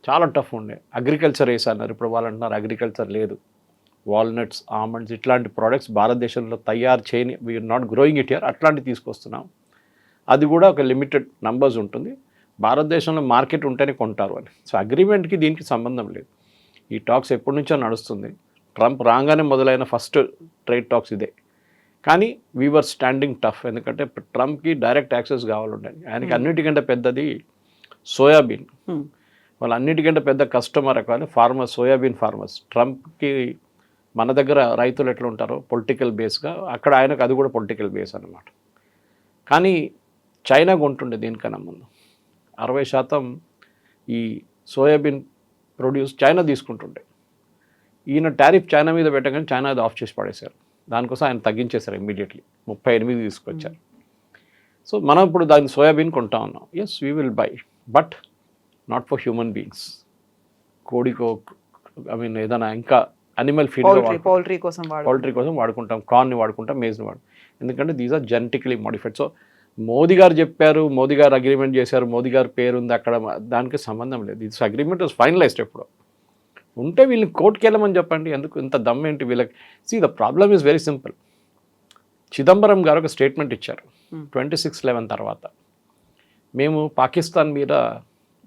చాలా టఫ్ ఉండే. అగ్రికల్చర్ వేసన్నారు, ఇప్పుడు వాళ్ళు అంటున్నారు అగ్రికల్చర్ లేదు. వాల్నట్స్, ఆల్మండ్స్ ఇట్లాంటి ప్రోడక్ట్స్ భారతదేశంలో తయారు చేయని, we are not growing it here, అట్లాంటివి తీసుకొస్తున్నాం. అది కూడా ఒక లిమిటెడ్ నంబర్స్ ఉంటుంది, భారతదేశంలో మార్కెట్ ఉంటేనే కొంటారు అని. సో అగ్రిమెంట్కి దీనికి సంబంధం లేదు. ఈ టాక్స్ ఎప్పటి నుంచో నడుస్తుంది. ట్రంప్ రాగానే మొదలైన ఫస్ట్ ట్రేడ్ టాక్స్ ఇదే. కానీ వీవర్ స్టాండింగ్ టఫ్, ఎందుకంటే ట్రంప్కి డైరెక్ట్ యాక్సెస్ కావాలండి. ఆయనకి అన్నిటికంటే పెద్దది సోయాబీన్. వాళ్ళు అన్నిటికంటే పెద్ద కస్టమర్ రకాలు ఫార్మర్స్, సోయాబీన్ ఫార్మర్స్. ట్రంప్కి మన దగ్గర రైతులు ఎట్లా ఉంటారో పొలిటికల్ బేస్గా, అక్కడ ఆయనకు అది కూడా పొలిటికల్ బేస్ అనమాట. కానీ చైనా కొంటుండే దీనికన్నా ముందు 60% ఈ సోయాబీన్ ప్రొడ్యూస్ చైనా తీసుకుంటుండే. ఈయన టారిఫ్ చైనా మీద పెట్టగానే చైనా అది ఆఫ్ చేసి పడేశారు. దానికోసం ఆయన తగ్గించేశారు ఇమ్మీడియట్లీ, 38 తీసుకొచ్చారు. సో మనం ఇప్పుడు దాని సోయాబీన్ కొంటా ఉన్నాం. Yes we will buy, but not for human beings. కోడికో ఏదైనా ఇంకా అనిమల్ ఫీడ్, పౌల్ట్రీ కోసం వాడుకుంటాం, కార్న్ని వాడుకుంటాం, మేజ్ని ఎందుకంటే these are genetically modified. So Modi గారు చెప్పారు, మోదీ గారు అగ్రిమెంట్ చేశారు, మోదీ గారు పేరు ఉంది అక్కడ, దానికి సంబంధం లేదు. This agreement was finalised. ఎప్పుడు ఉంటే వీళ్ళని కోర్టుకి వెళ్ళమని చెప్పండి, ఎందుకు ఇంత దమ్ ఏంటి వీళ్ళకి? See the problem is very simple. Chidambaram గారు ఒక స్టేట్మెంట్ ఇచ్చారు 26/11 తర్వాత, మేము పాకిస్తాన్ మీద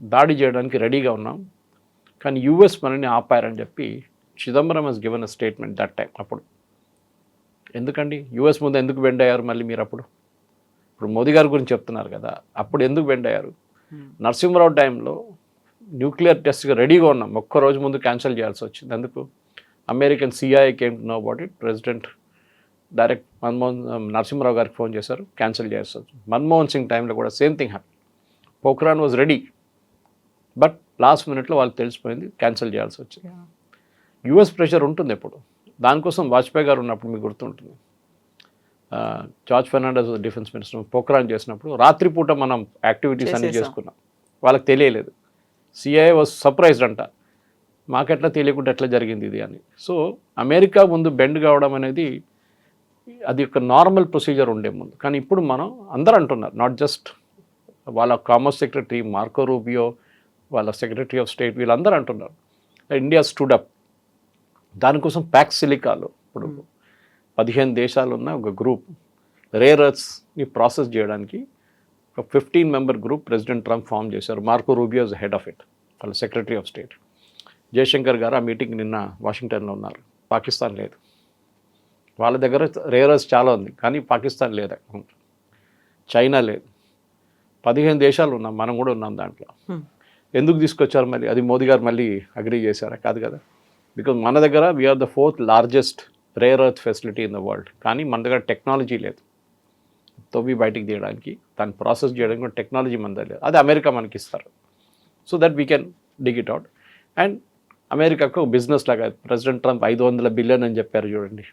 దాడి చేయడానికి రెడీగా ఉన్నాం, కానీ యూఎస్ మనని ఆపారని చెప్పి Chidambaram has given a statement that time. అప్పుడు ఎందుకండి యూఎస్ ముందు ఎందుకు బెండ్ అయ్యారు మళ్ళీ మీరు? అప్పుడు ఇప్పుడు మోదీ గారి గురించి చెప్తున్నారు కదా, అప్పుడు ఎందుకు బెండ్ అయ్యారు? నరసింహరావు టైంలో న్యూక్లియర్ టెస్ట్గా రెడీగా ఉన్నాం, ఒక్కరోజు ముందు క్యాన్సిల్ చేయాల్సి వచ్చింది. ఎందుకు? American CIA came to know about it. President direct Narasimharao గారికి ఫోన్ చేశారు, క్యాన్సిల్ చేయాల్సి వచ్చింది. మన్మోహన్ సింగ్ టైంలో కూడా same thing happy. Pokhran was ready, but last మినిట్లో వాళ్ళకి తెలిసిపోయింది, క్యాన్సిల్ చేయాల్సి వచ్చింది. యూఎస్ ప్రెషర్ ఉంటుంది ఎప్పుడు. దానికోసం వాజ్పేయి గారు ఉన్నప్పుడు మీకు గుర్తుంటుంది, George Fernandes defence minister Pokhran చేసినప్పుడు రాత్రిపూట మనం యాక్టివిటీస్ అన్ని చేసుకున్నాం, వాళ్ళకి తెలియలేదు. సిఐఏ వాజ్ సర్ప్రైజ్డ్ అంట, మాకెట్లా తెలియకుండా ఎట్లా జరిగింది ఇది అని. సో అమెరికా ముందు బెండ్ కావడం అనేది అది ఒక నార్మల్ ప్రొసీజర్ ఉండే ముందు. కానీ ఇప్పుడు మనం అందరూ అంటున్నారు, నాట్ జస్ట్ వాళ్ళ కామర్స్ సెక్రటరీ మార్కో రూబియో, వాళ్ళ సెక్రటరీ ఆఫ్ స్టేట్, వీళ్ళందరూ అంటున్నారు ఇండియా స్టూడ్ అప్. దానికోసం ప్యాక్స్ సిలికాలో ఇప్పుడు 15 దేశాలు ఉన్న ఒక గ్రూప్ రేర్ ఎర్త్స్ని ప్రాసెస్ చేయడానికి ఒక 15 member group President Trump form చేశారు. Marco Rubio is head of it, వాళ్ళ secretary of state. Jaishankar garu ఆ మీటింగ్ నిన్న వాషింగ్టన్లో ఉన్నారు. పాకిస్తాన్ లేదు, వాళ్ళ దగ్గర రేర్ ఎర్త్స్ చాలా ఉంది, కానీ పాకిస్తాన్ లేదు, చైనా లేదు. 15 దేశాలు ఉన్నాం, మనం కూడా ఉన్నాం దాంట్లో. ఎందుకు తీసుకొచ్చారు మరి? అది మోదీ గారు మళ్ళీ అగ్రీ చేశారా? కాదు కదా. బికాజ్ మన దగ్గర we are the 4th largest rare earth facility in the world, కానీ మన దగ్గర టెక్నాలజీ లేదు. తవ్వి బయటికి తీయడానికి, దాన్ని ప్రాసెస్ చేయడానికి కూడా టెక్నాలజీ మన దగ్గర లేదు. అది అమెరికా మనకి ఇస్తారు, so that we can dig it out. And అమెరికాకు బిజినెస్ లాగా ప్రెసిడెంట్ ట్రంప్ 500 బిలియన్ అని చెప్పారు చూడండి.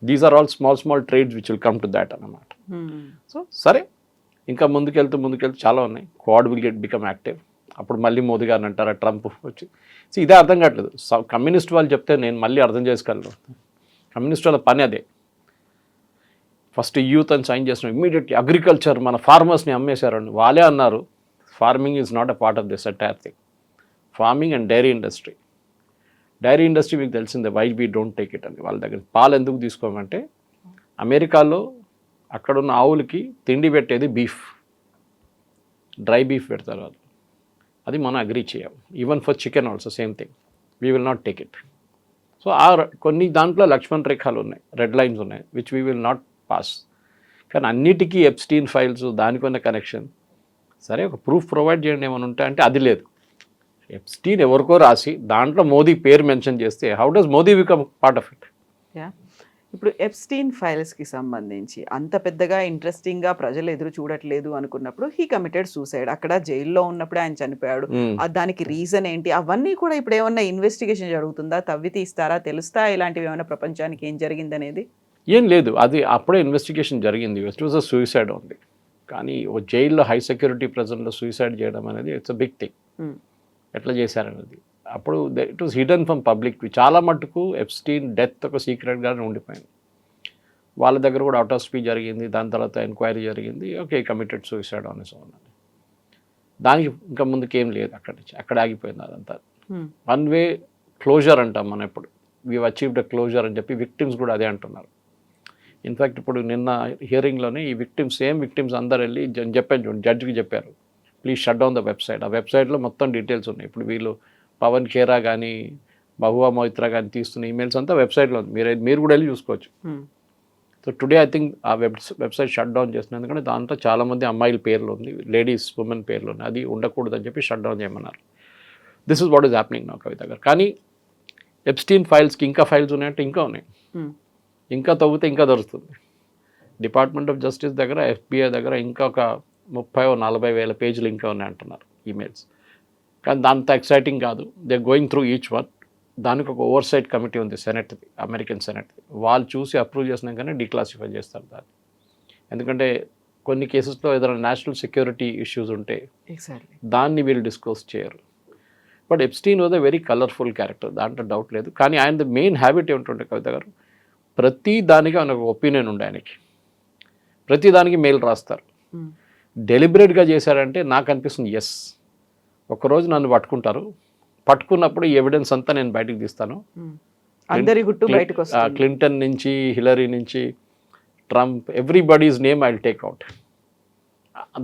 These are all small trades which will come to that అన్నమాట. సో సరే, ఇంకా ముందుకెళ్తూ చాలా ఉన్నాయి. Quad will become active. అప్పుడు మళ్ళీ మోదీ గారిని అంటారా ట్రంప్ వచ్చి? సో ఇదే అర్థం కావట్లేదు. కమ్యూనిస్ట్ వాళ్ళు చెప్తే నేను మళ్ళీ అర్థం చేసుకోగలను. కమ్యూనిస్ట్ వాళ్ళ పని అదే. ఫస్ట్ యూత్ అని సైన్ చేసిన ఇమ్మీడియట్లీ అగ్రికల్చర్, మన ఫార్మర్స్ని అమ్మేశారండి. వాళ్ళే అన్నారు farming is not a part of this entire thing. Farming and dairy industry మీకు తెలిసిందే, why we don't take it అని. వాళ్ళ దగ్గర పాలు ఎందుకు తీసుకోమంటే, అమెరికాలో అక్కడున్న ఆవులకి తిండి పెట్టేది బీఫ్, డ్రై బీఫ్ పెడతారు వాళ్ళు. అది మనం అగ్రీ చేయం. Even for chicken also same thing, we will not take it. So కొన్ని దాంట్లో లక్ష్మణ్ రేఖలు ఉన్నాయి, రెడ్ లైన్స్ ఉన్నాయి, which we will not pass. కానీ అన్నిటికీ ఎప్స్టీన్ ఫైల్స్, దానికున్న కనెక్షన్. సరే, ఒక ప్రూఫ్ ప్రొవైడ్ చేయండి ఏమైనా ఉంటే అంటే అది లేదు. ఎప్స్టీన్ ఎవరికో రాసి దాంట్లో మోదీ పేరు మెన్షన్ చేస్తే how does Modi become part of it? ఇప్పుడు ఎప్స్టీన్ ఫైల్స్కి సంబంధించి అంత పెద్దగా ఇంట్రెస్టింగ్గా ప్రజలు ఎదురు చూడట్లేదు అనుకున్నప్పుడు హీ కమిటెడ్ సూసైడ్. అక్కడ జైల్లో ఉన్నప్పుడే ఆయన చనిపోయాడు. దానికి రీజన్ ఏంటి అవన్నీ కూడా ఇప్పుడు ఏమన్నా ఇన్వెస్టిగేషన్ జరుగుతుందా, తవ్వి తీస్తారా, తెలుస్తా ఇలాంటివి ఏమైనా ప్రపంచానికి ఏం జరిగిందనేది? ఏం లేదు, అది అప్పుడే ఇన్వెస్టిగేషన్ జరిగింది. It was a suicide only. కానీ ఓ జైల్లో హై సెక్యూరిటీ ప్రెజెంట్లో సూసైడ్ చేయడం అనేది ఇట్స్ అ బిగ్ థింగ్. ఎట్లా చేశారనేది అప్పుడు it was hidden from public. చాలా మటుకు ఎప్స్టీన్ డెత్ ఒక సీక్రెట్గానే ఉండిపోయింది. వాళ్ళ దగ్గర కూడా ఆటోస్పీ జరిగింది, దాని తర్వాత ఎంక్వైరీ జరిగింది. ఓకే, కమిటెడ్ సూసైడ్ అనేసి ఉన్నది. దానికి ఇంకా ముందుకు ఏం లేదు, అక్కడ ఆగిపోయింది అదంతా. వన్ వే క్లోజర్ అంటాం మనం. ఇప్పుడు వీ అచీవ్డ్ అ క్లోజర్ అని చెప్పి విక్టిమ్స్ కూడా అదే అంటున్నారు. ఇన్ఫ్యాక్ట్ ఇప్పుడు నిన్న హియరింగ్లోనే ఈ సేమ్ విక్టిమ్స్ అందరు వెళ్ళి చెప్పాను చూడండి, జడ్జికి చెప్పారు, please shut down the website. ఆ వెబ్సైట్లో మొత్తం డీటెయిల్స్ ఉన్నాయి. ఇప్పుడు వీళ్ళు పవన్ ఖేరా కానీ మహువా మొయిత్రా కానీ తీస్తున్న ఈమెయిల్స్ అంతా వెబ్సైట్లో ఉంది, మీరు కూడా వెళ్ళి చూసుకోవచ్చు. సో టుడే ఐ థింక్ ఆ వెబ్సైట్ షట్ డౌన్ చేస్తున్నారు. ఎందుకంటే దాంట్లో చాలామంది అమ్మాయిల పేర్లు ఉంది, లేడీస్ ఉమెన్ పేర్లు ఉన్నాయి. అది ఉండకూడదని చెప్పి షట్ డౌన్ చేయమన్నారు. This is what is happening నా కవిత గారు. కానీ ఎప్స్టీన్ ఫైల్స్కి ఇంకా ఫైల్స్ ఉన్నాయంటే ఇంకా ఉన్నాయి. ఇంకా తవ్వితే ఇంకా దొరుకుతుంది. డిపార్ట్మెంట్ ఆఫ్ జస్టిస్ దగ్గర, FBI దగ్గర ఇంకా ఒక 30-40 వేల పేజీలు ఇంకా ఉన్నాయి అంటున్నారు ఈమెయిల్స్. కానీ దాంతో ఎక్సైటింగ్ కాదు. They going through each one. దానికి ఒక ఓవర్సైట్ కమిటీ ఉంది, సెనెట్ది, అమెరికన్ సెనెట్ది. వాళ్ళు చూసి అప్రూవ్ చేసినాకనే డీక్లాసిఫై చేస్తారు దాన్ని. ఎందుకంటే కొన్ని కేసెస్లో ఏదైనా నేషనల్ సెక్యూరిటీ ఇష్యూస్ ఉంటే దాన్ని వీళ్ళు డిస్క్లోజ్ చేయరు. But Epstein was a very colourful character, దాంట్లో డౌట్ లేదు. కానీ ఆయన మెయిన్ హ్యాబిట్ ఏమిటంటే కవిత గారు, ప్రతి దానికి ఆయన ఒక ఒపీనియన్ ఉండే. ఆయనకి ప్రతి దానికి మెయిల్ రాస్తారు. డెలిబరేట్గా చేశారంటే నాకు అనిపిస్తుంది ఎస్. ఒకరోజు నన్ను పట్టుకున్నప్పుడు ఈ ఎవిడెన్స్ అంతా నేను బయటకు తీస్తాను. అందరి గుట్టు బయటకు వస్తుంది. క్లింటన్ నుంచి, హిలరీ నుంచి, Trump, everybody's name I will take out.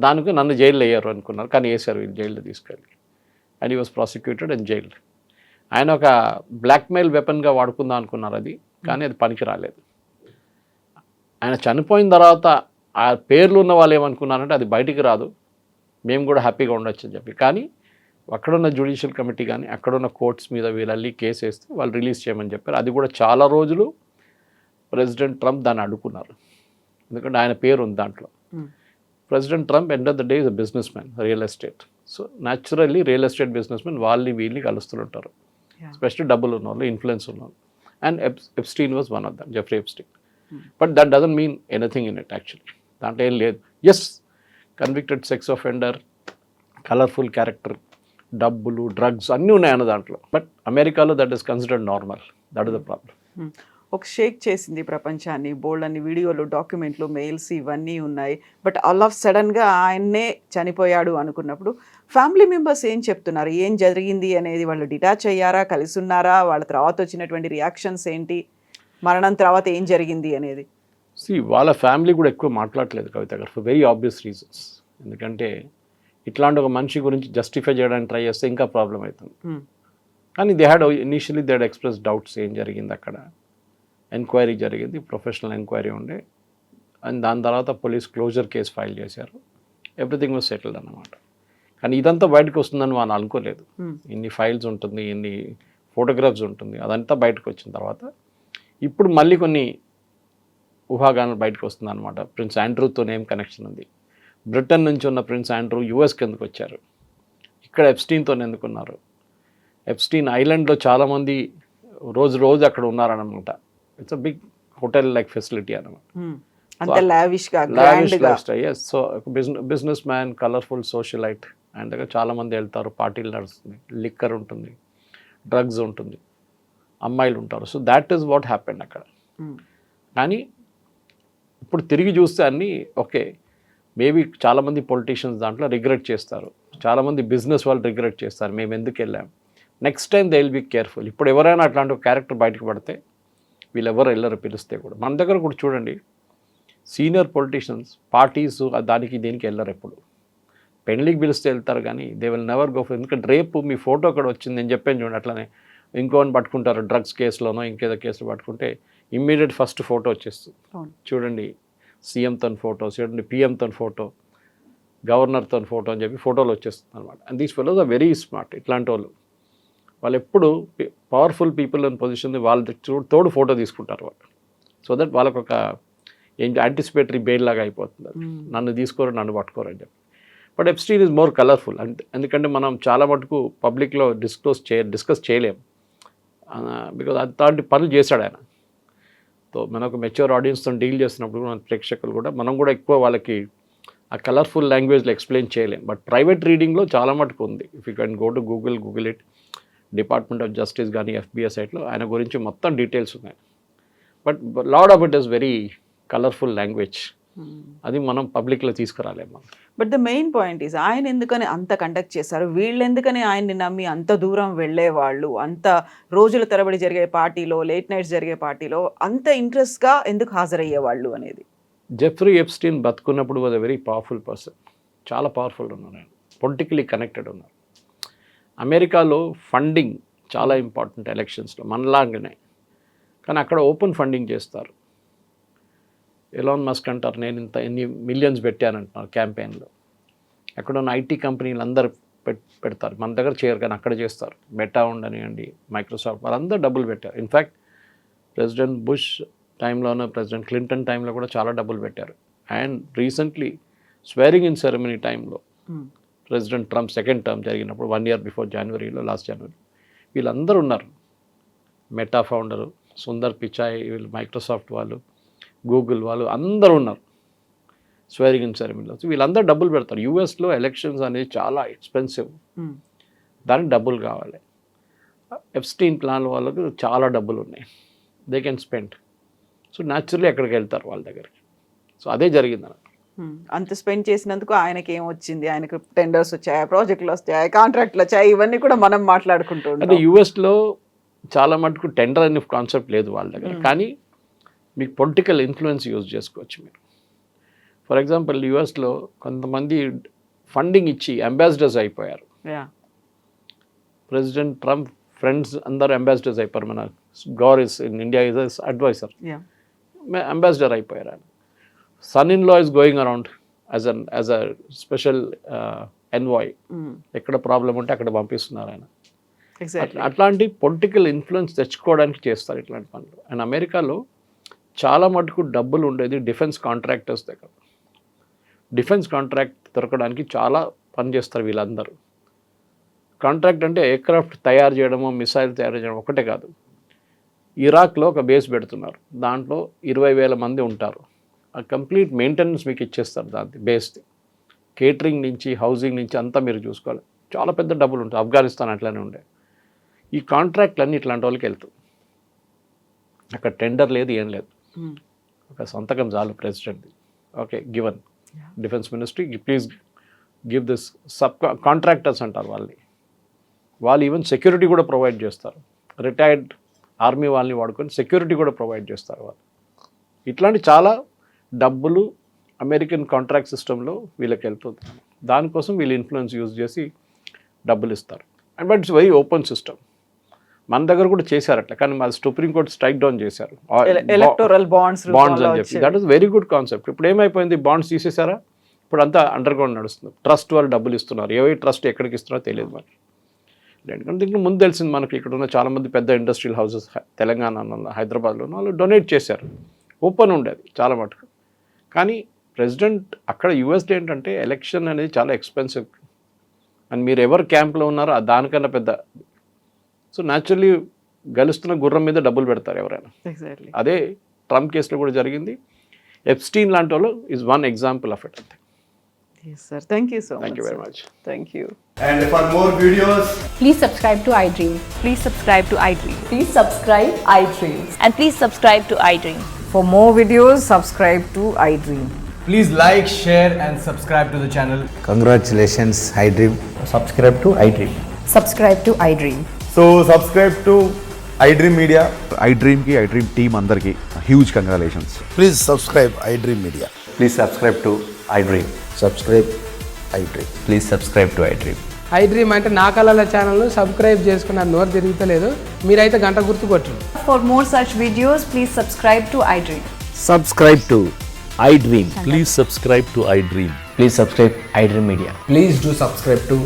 దానికి నన్ను జైల్లో వేయరు అనుకున్నారు, కానీ వేశారు వీళ్ళు జైల్లో తీసుకెళ్ళి. And he was prosecuted and jailed. ఆయన ఒక బ్లాక్మెయిల్ వెపన్గా వాడుకుందాం అనుకున్నారు అది, కానీ అది పనికి రాలేదు. ఆయన చనిపోయిన తర్వాత ఆ పేర్లు ఉన్న వాళ్ళు ఏమనుకున్నారంటే అది బయటికి రాదు, మేము కూడా హ్యాపీగా ఉండొచ్చు అని చెప్పి. కానీ అక్కడున్న జ్యుడిషియల్ కమిటీ కానీ అక్కడున్న కోర్ట్స్ మీద వీళ్ళల్లి కేసు వేస్తే వాళ్ళు రిలీజ్ చేయమని చెప్పారు. అది కూడా చాలా రోజులు ప్రెసిడెంట్ ట్రంప్ దాన్ని అడ్డుకున్నారు, ఎందుకంటే ఆయన పేరు ఉంది దాంట్లో. President Trump end of the day is a business man, real estate. So naturally real estate business man వీళ్ళని కలుస్తుంటారు, స్పెషల్లీ డబ్బులు ఉన్నవాళ్ళు, ఇన్ఫ్లుయెన్స్ ఉన్నవాళ్ళు. And Epstein was one of them, Jeffrey Epstein. But that doesn't mean anything in it actually. దాంట్లో ఏం లేదు. Yes, convicted sex offender, colourful character, డబ్బులు, drugs అన్నీ ఉన్నాయన్న దాంట్లో. బట్ అమెరికాలో that is considered normal. That is the problem. ఒక షేక్ చేసింది ప్రపంచాన్ని, బోల్డ్ అన్ని వీడియోలు, డాక్యుమెంట్లు, మెయిల్స్ ఇవన్నీ ఉన్నాయి. బట్ ఆల్ ఆఫ్ సడన్గా ఆయన్నే చనిపోయాడు అనుకున్నప్పుడు ఫ్యామిలీ మెంబర్స్ ఏం చెప్తున్నారు, ఏం జరిగింది అనేది? వాళ్ళు డిటాచ్ అయ్యారా, కలిసి ఉన్నారా, వాళ్ళ తర్వాత వచ్చినటువంటి రియాక్షన్స్ ఏంటి, మరణం తర్వాత ఏం జరిగింది అనేది? వాళ్ళ ఫ్యామిలీ కూడా ఎక్కువ మాట్లాడలేదు కవిత గారు, ఫర్ వెరీ ఆబ్వియస్ రీజన్స్. ఎందుకంటే ఇట్లాంటి ఒక మనిషి గురించి జస్టిఫై చేయడానికి ట్రై చేస్తే ఇంకా ప్రాబ్లం అవుతుంది. కానీ they had initially they had express doubts, ఏం జరిగింది అక్కడ. ఎంక్వైరీ జరిగింది, ప్రొఫెషనల్ ఎంక్వైరీ ఉండే. అండ్ దాని తర్వాత పోలీస్ క్లోజర్ కేసు ఫైల్ చేశారు. ఎవ్రీథింగ్ వాజ్ సెటిల్డ్ అన్నమాట. కానీ ఇదంతా బయటకు వస్తుందని మనం అనుకోలేదు. ఇన్ని ఫైల్స్ ఉంటుంది, ఇన్ని ఫోటోగ్రాఫ్స్ ఉంటుంది, అదంతా బయటకు వచ్చిన తర్వాత ఇప్పుడు మళ్ళీ కొన్ని ఊహాగానాలు బయటకు వస్తుంది అనమాట. ప్రిన్స్ ఆండ్రూతో ఏం కనెక్షన్ ఉంది, బ్రిటన్ నుంచి ఉన్న ప్రిన్స్ ఆండ్రూ యూఎస్కి ఎందుకు వచ్చారు, ఇక్కడ ఎప్స్టీన్తో ఎందుకున్నారు, ఎప్స్టీన్ ఐలాండ్లో చాలామంది రోజు అక్కడ ఉన్నారనమాట. It's a big hotel like facility అనమాట. So business man, colourful socialite, ఆయన దగ్గర చాలామంది వెళ్తారు, పార్టీలు నడుస్తుంది, లిక్కర్ ఉంటుంది, డ్రగ్స్ ఉంటుంది, అమ్మాయిలు ఉంటారు. So that is what happened అక్కడ. కానీ ఇప్పుడు తిరిగి చూస్తే అన్నీ ఓకే, మేబీ చాలామంది పొలిటీషియన్స్ దాంట్లో రిగ్రెట్ చేస్తారు, చాలామంది బిజినెస్ వాళ్ళు రిగ్రెట్ చేస్తారు, మేము ఎందుకు వెళ్ళాం. Next time they will be careful. ఇప్పుడు ఎవరైనా అట్లాంటి ఒక క్యారెక్టర్ బయటకు పడితే వీళ్ళు ఎవరు వెళ్ళరు, పిలిస్తే కూడా. మన దగ్గర కూడా చూడండి, సీనియర్ పొలిటీషియన్స్ పార్టీస్ దానికి దీనికి వెళ్ళరు. ఎప్పుడు పెళ్ళికి పిలిస్తే వెళ్తారు, కానీ they will never go for. ఎందుకంటే రేపు మీ ఫోటో అక్కడ వచ్చింది, నేను చెప్పాను చూడండి, అట్లనే ఇంకోని పట్టుకుంటారు, డ్రగ్స్ కేసులోనో ఇంకేదో కేసులో పట్టుకుంటే ఇమ్మీడియట్ ఫస్ట్ ఫోటో వచ్చేస్తుంది. చూడండి, సీఎంతో ఫోటో, చూడండి పిఎంతో ఫోటో, గవర్నర్తో ఫోటో అని చెప్పి ఫోటోలు వచ్చేస్తుంది అనమాట. And these fellows are very smart. ఇట్లాంటి వాళ్ళు ఎప్పుడు పవర్ఫుల్ పీపుల్ ఇన్ పొజిషన్ వాళ్ళ తోడు ఫోటో తీసుకుంటారు వాళ్ళు. సో దట్ వాళ్ళకు ఒక ఏంటి యాంటిసిపేటరీ బెయిల్ లాగా అయిపోతుంది అది. నన్ను తీసుకోరు, నన్ను పట్టుకోరు అని చెప్పి. But Epstein is more colourful అంటే, ఎందుకంటే మనం చాలా మటుకు పబ్లిక్లో డిస్కస్ చేయలేం, బికాజ్ అలాంటి పనులు చేశాడు ఆయన. సో మనకు మెచ్యూర్ ఆడియన్స్తో డీల్ చేస్తున్నప్పుడు మన ప్రేక్షకులు కూడా మనం కూడా ఎక్కువ వాళ్ళకి ఆ కలర్ఫుల్ లాంగ్వేజ్లో ఎక్స్ప్లెయిన్ చేయలేం. బట్ ప్రైవేట్ రీడింగ్లో చాలా మటుకు ఉంది. If you can go to Google it, department of justice కానీ FBI సైట్లో ఆయన గురించి మొత్తం డీటెయిల్స్ ఉన్నాయి. But lot of it is very colourful language. అది మనం పబ్లిక్లో తీసుకురాలేము. But the main point is ఆయన ఎందుకని అంత కండక్ట్ చేశారు, వీళ్ళు ఎందుకని ఆయన్ని నమ్మి అంత దూరం వెళ్ళేవాళ్ళు, అంత రోజుల తరబడి జరిగే పార్టీలో, లేట్ నైట్స్ జరిగే పార్టీలో అంత ఇంట్రెస్ట్గా ఎందుకు హాజరయ్యేవాళ్ళు అనేది. జెఫ్రీ ఎప్స్టీన్ బతుకున్నప్పుడు was a very powerful person. చాలా పవర్ఫుల్ ఉన్నారు ఆయన, పొలిటికలీ కనెక్టెడ్ ఉన్నారు. అమెరికాలో ఫండింగ్ చాలా ఇంపార్టెంట్ ఎలక్షన్స్లో, మనలాగానే. కానీ అక్కడ ఓపెన్ ఫండింగ్ చేస్తారు. ఎలాన్ మస్క్ అంటారు, నేను ఎన్ని మిలియన్స్ పెట్టానంటున్నారు క్యాంపెయిన్లో. అక్కడ ఉన్న IT కంపెనీలు అందరు పెడతారు, మన దగ్గర చేయరు కానీ అక్కడ చేస్తారు. మెటా ఉండనివ్వండి, మైక్రోసాఫ్ట్, వాళ్ళందరూ డబ్బులు పెట్టారు. ఇన్ఫ్యాక్ట్ ప్రెసిడెంట్ బుష్ టైంలోనూ, ప్రెసిడెంట్ క్లింటన్ టైంలో కూడా చాలా డబ్బులు పెట్టారు. And recently swearing in ceremony టైంలో ప్రెసిడెంట్ ట్రంప్ సెకండ్ టర్మ్ జరిగినప్పుడు 1 year బిఫోర్ లాస్ట్ జనవరి వీళ్ళందరూ ఉన్నారు. మెటా ఫౌండరు సుందర్ పిచాయ్, వీళ్ళు మైక్రోసాఫ్ట్ వాళ్ళు, గూగుల్ వాళ్ళు అందరూ ఉన్నారు స్వేరింగ్ ఇన్ సెరమనీలో. వీళ్ళందరూ డబ్బులు పెడతారు. యూఎస్లో ఎలక్షన్స్ అనేది చాలా ఎక్స్పెన్సివ్, దానికి డబ్బులు కావాలి. ఎప్స్టీన్ ప్లాన్ వాళ్ళకు చాలా డబ్బులు ఉన్నాయి, they can spend. So naturally ఎక్కడికి వెళ్తారు వాళ్ళ దగ్గరికి. సో అదే జరిగింది అన్నమాట. అంత స్పెండ్ చేసినందుకు ఆయనకి ఏమొచ్చింది, ఆయనకు టెండర్స్ వచ్చాయి, ప్రాజెక్టులు వచ్చాయి, కాంట్రాక్ట్లు వచ్చాయి, ఇవన్నీ కూడా మనం మాట్లాడుకుంటూ అంటే యూఎస్లో చాలా మటుకు టెండర్ అనే కాన్సెప్ట్ లేదు వాళ్ళ దగ్గర. కానీ మీకు పొలిటికల్ ఇన్ఫ్లుయెన్స్ యూజ్ చేసుకోవచ్చు మీరు. ఫర్ ఎగ్జాంపుల్ యూఎస్లో కొంతమంది ఫండింగ్ ఇచ్చి అంబాసిడర్స్ అయిపోయారు. ప్రెసిడెంట్ ట్రంప్ ఫ్రెండ్స్ అందరూ అంబాసిడర్స్ అయిపోయారు. మన Gor's in India is adviser, ambassador అయిపోయారు ఆయన. Son in law is going around as a special envoy. ఎక్కడ ప్రాబ్లం ఉంటే అక్కడ పంపిస్తున్నారు ఆయన. అట్లాంటి పొలిటికల్ ఇన్ఫ్లుయెన్స్ తెచ్చుకోవడానికి చేస్తారు ఇట్లాంటి పనులు. అండ్ అమెరికాలో చాలా మటుకు డబ్బులు ఉండేది డిఫెన్స్ కాంట్రాక్టర్స్ దగ్గర. డిఫెన్స్ కాంట్రాక్ట్ దొరకడానికి చాలా పని చేస్తారు వీళ్ళందరూ. కాంట్రాక్ట్ అంటే ఎయిర్క్రాఫ్ట్ తయారు చేయడము, మిసైల్ తయారు చేయడం ఒకటే కాదు. ఇరాక్లో ఒక బేస్ పెడుతున్నారు, దాంట్లో 20,000 మంది ఉంటారు. ఆ కంప్లీట్ మెయింటెనెన్స్ మీకు ఇచ్చేస్తారు దాని బేస్ది. కేటరింగ్ నుంచి, హౌసింగ్ నుంచి అంతా మీరు చూసుకోవాలి. చాలా పెద్ద డబ్బులు ఉంటాయి. ఆఫ్ఘనిస్తాన్ అట్లానే ఉండే. ఈ కాంట్రాక్ట్లన్నీ ఇట్లాంటి వాళ్ళకి వెళ్తాయి. అక్కడ టెండర్ లేదు, ఏం లేదు, ఒక సంతకం చాలు ప్రెసిడెంట్ది. Okay, given defence ministry, please give this sub contractors అంటారు వాళ్ళని. వాళ్ళు ఈవెన్ సెక్యూరిటీ కూడా ప్రొవైడ్ చేస్తారు. రిటైర్డ్ ఆర్మీ వాళ్ళని వాడుకొని సెక్యూరిటీ కూడా ప్రొవైడ్ చేస్తారు వాళ్ళు. ఇట్లాంటి చాలా డబ్బులు అమెరికన్ కాంట్రాక్ట్ సిస్టంలో వీళ్ళకి వెళ్తుంది. దానికోసం వీళ్ళు ఇన్ఫ్లుయెన్స్ యూజ్ చేసి డబ్బులు ఇస్తారు. And but it's very open system. మన దగ్గర కూడా చేశారు అట్లా, కానీ మా సుప్రీంకోర్టు స్ట్రైక్ డౌన్ చేశారు ఎలక్టోరల్ బాండ్స్ అని చెప్పి. That is very good concept. ఇప్పుడు ఏమైపోయింది, బాండ్స్ తీసేశారా, ఇప్పుడు అంతా అండర్ గ్రౌండ్ నడుస్తుంది. ట్రస్ట్ వాళ్ళు డబ్బులు ఇస్తున్నారు, ఏ ట్రస్ట్ ఎక్కడికి ఇస్తున్నారో తెలియదు మనకి. ఎందుకంటే దీనికి ముందు తెలిసింది మనకి, ఇక్కడ ఉన్న చాలామంది పెద్ద ఇండస్ట్రియల్ హౌసెస్ తెలంగాణలో, హైదరాబాద్లో వాళ్ళు డొనేట్ చేశారు. ఓపెన్ ఉండేది చాలా మటుకు. కానీ ప్రెసిడెంట్ అక్కడ యూఎస్లో ఏంటంటే ఎలక్షన్ అనేది చాలా ఎక్స్పెన్సివ్. అండ్ మీరు ఎవరు క్యాంప్లో ఉన్నారో దానికన్నా పెద్ద. సో న్యాచురల్లీ గెలుస్తున్న గుర్రం మీద డబ్బులు పెడతారు ఎవరైనా. అదే ట్రంప్ కేసులో కూడా జరిగింది. ఎప్స్టీన్ లాంటి వాళ్ళు is one example of it. అంతే. Yes, sir. Thank you so much. Thank you very much. Thank you. And for more videos, Please subscribe to iDream. Please subscribe to iDream. Please subscribe iDream. And please subscribe to iDream. For more videos, subscribe to iDream. please like, share and subscribe to the channel. Congratulations, iDream. Subscribe to iDream. Subscribe to iDream. So subscribe to iDream Media. iDream team అందరికి huge congratulations. Please subscribe iDream Media. Please subscribe to iDream. Subscribe iDream. Please subscribe to iDream. iDream అంటే నా కళల ఛానల్ను subscribe చేసుకున్న నోరు తిరుగుతలేదు, మీరైతే గంట గుర్తు కొట్టండి. For more such videos, please subscribe to iDream. Subscribe to iDream. Please subscribe to iDream. Please subscribe iDream Media. Please do subscribe to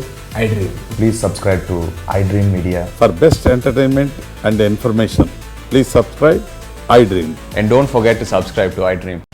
iDream. Please subscribe to iDream Media. For best entertainment and information, please subscribe iDream. And don't forget to subscribe to iDream.